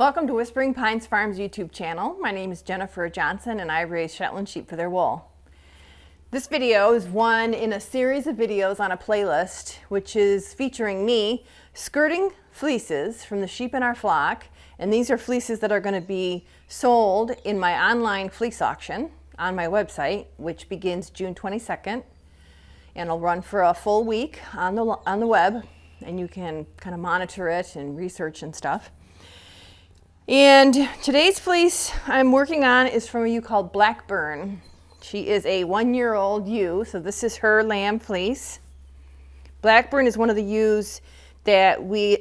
Welcome to Whispering Pines Farms YouTube channel. My name is Jennifer Johnson and I raise Shetland sheep for their wool. This video is one in a series of videos on a playlist which is featuring me skirting fleeces from the sheep in our flock, and these are fleeces that are going to be sold in my online fleece auction on my website, which begins June 22nd and it'll run for a full week on the web, and you can kind of monitor it and research and stuff. And today's fleece I'm working on is from a ewe called Blackburn. She is a 1-year-old ewe, so this is her lamb fleece. Blackburn is one of the ewes that we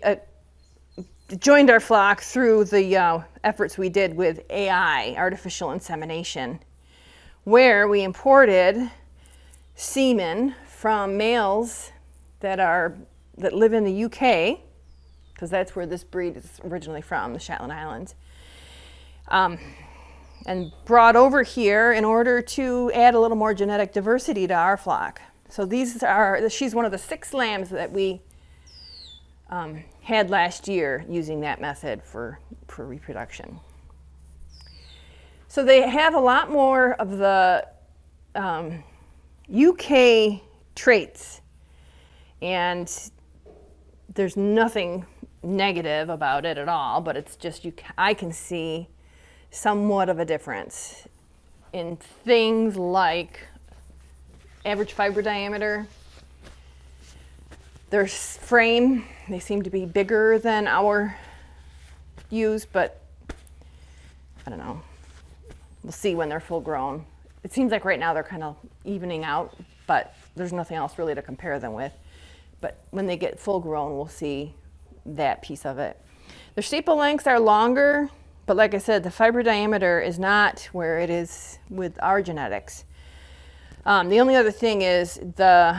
joined our flock through the efforts we did with AI, artificial insemination, where we imported semen from males that live in the UK, because that's where this breed is originally from, the Shetland Islands, and brought over here in order to add a little more genetic diversity to our flock. So she's one of the 6 lambs that we had last year using that method for reproduction. So they have a lot more of the UK traits, and there's nothing negative about it at all, but it's just I can see somewhat of a difference in things like average fiber diameter, their frame. They seem to be bigger than our ewes, but I don't know. We'll see when they're full grown. It seems like right now they're kind of evening out, but there's nothing else really to compare them with. But when they get full grown, we'll see that piece of it. Their staple lengths are longer, but like I said, the fiber diameter is not where it is with our genetics. The only other thing is the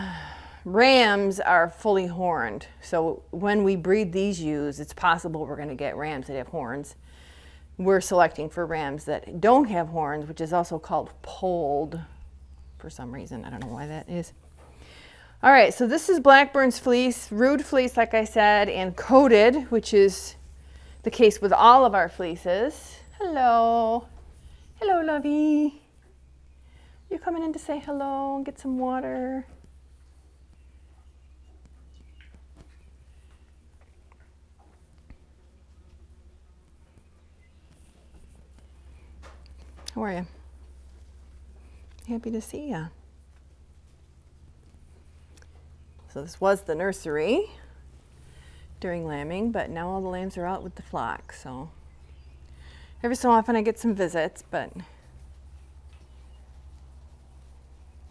rams are fully horned. So when we breed these ewes, it's possible we're going to get rams that have horns. We're selecting for rams that don't have horns, which is also called polled for some reason. I don't know why that is. All right, so this is Blackburn's fleece, Roo'd fleece, like I said, and coated, which is the case with all of our fleeces. Hello. Hello, lovey. You coming in to say hello and get some water? How are you? Happy to see ya. So this was the nursery during lambing, but now all the lambs are out with the flock. So every so often I get some visits, but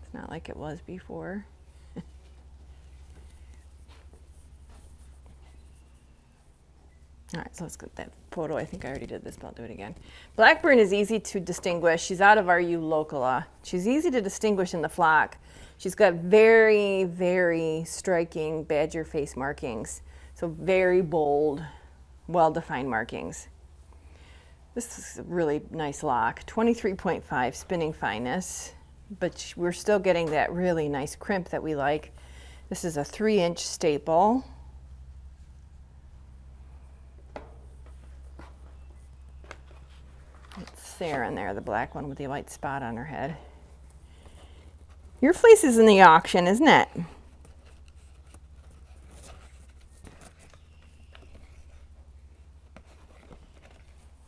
it's not like it was before. All right, so let's get that photo. I think I already did this, but I'll do it again. Blackburn is easy to distinguish. She's out of our ewe locala. She's easy to distinguish in the flock. She's got very, very striking badger face markings. So very bold, well-defined markings. This is a really nice lock, 23.5 spinning fineness, but we're still getting that really nice crimp that we like. This is a 3-inch staple. It's Sarah in there, the black one with the white spot on her head. Your fleece is in the auction, isn't it?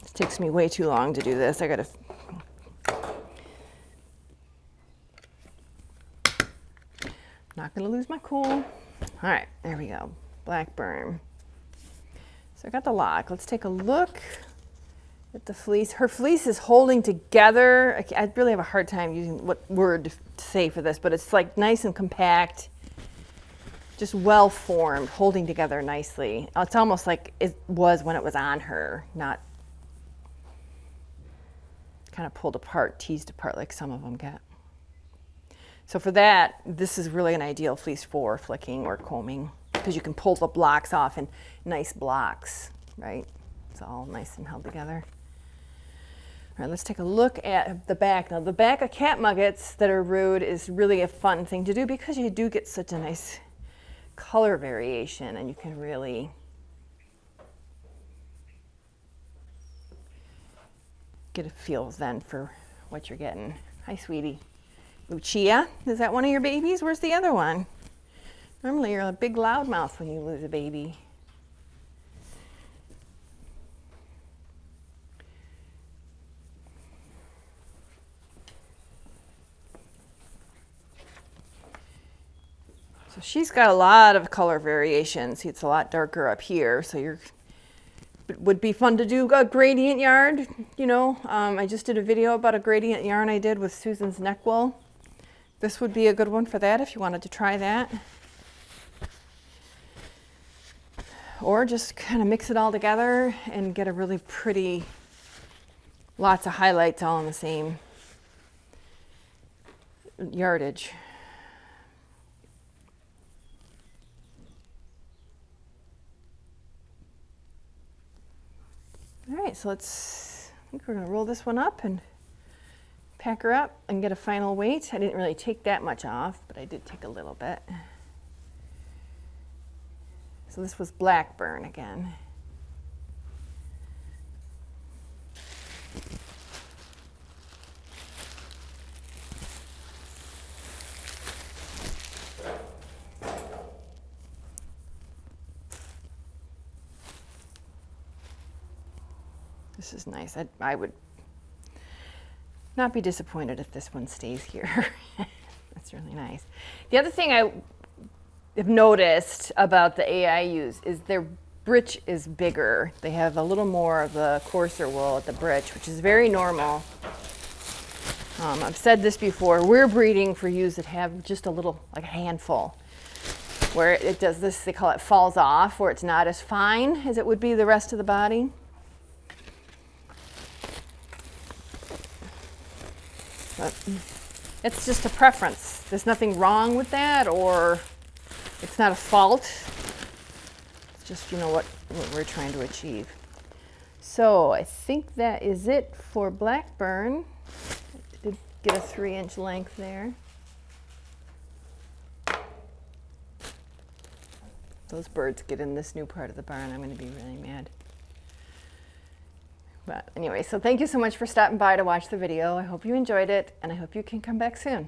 It takes me way too long to do this. I gotta. Not gonna lose my cool. All right, there we go. Blackburn. So I got the lock. Let's take a look at the fleece. Her fleece is holding together. I really have a hard time using what word to say for this, but it's like nice and compact, just well formed, holding together nicely. It's almost like it was when it was on her, not kind of pulled apart, teased apart like some of them get. So for that, this is really an ideal fleece for flicking or combing, because you can pull the blocks off in nice blocks, right? It's all nice and held together. All right, let's take a look at the back. Now, the back of cat muggets that are Roo'd is really a fun thing to do because you do get such a nice color variation, and you can really get a feel then for what you're getting. Hi, sweetie. Lucia, is that one of your babies? Where's the other one? Normally you're a big loudmouth when you lose a baby. So she's got a lot of color variation. See, it's a lot darker up here, so it would be fun to do a gradient yarn, you know. I just did a video about a gradient yarn I did with Susan's neck wool. This would be a good one for that if you wanted to try that. Or just kind of mix it all together and get a really pretty, lots of highlights all in the same yardage. All right, so I think we're gonna roll this one up and pack her up and get a final weight. I didn't really take that much off, but I did take a little bit. So this was Blackburn again. This is nice. I would not be disappointed if this one stays here. That's really nice. The other thing I have noticed about the AIUs is their breech is bigger. They have a little more of the coarser wool at the breech, which is very normal. I've said this before, we're breeding for ewes that have just a little, like a handful, where it does this, they call it falls off, where it's not as fine as it would be the rest of the body. But it's just a preference. There's nothing wrong with that, or it's not a fault. It's just, you know, what we're trying to achieve. So I think that is it for Blackburn. I did get a 3-inch length there. Those birds get in this new part of the barn, I'm going to be really mad. But anyway, so thank you so much for stopping by to watch the video. I hope you enjoyed it, and I hope you can come back soon.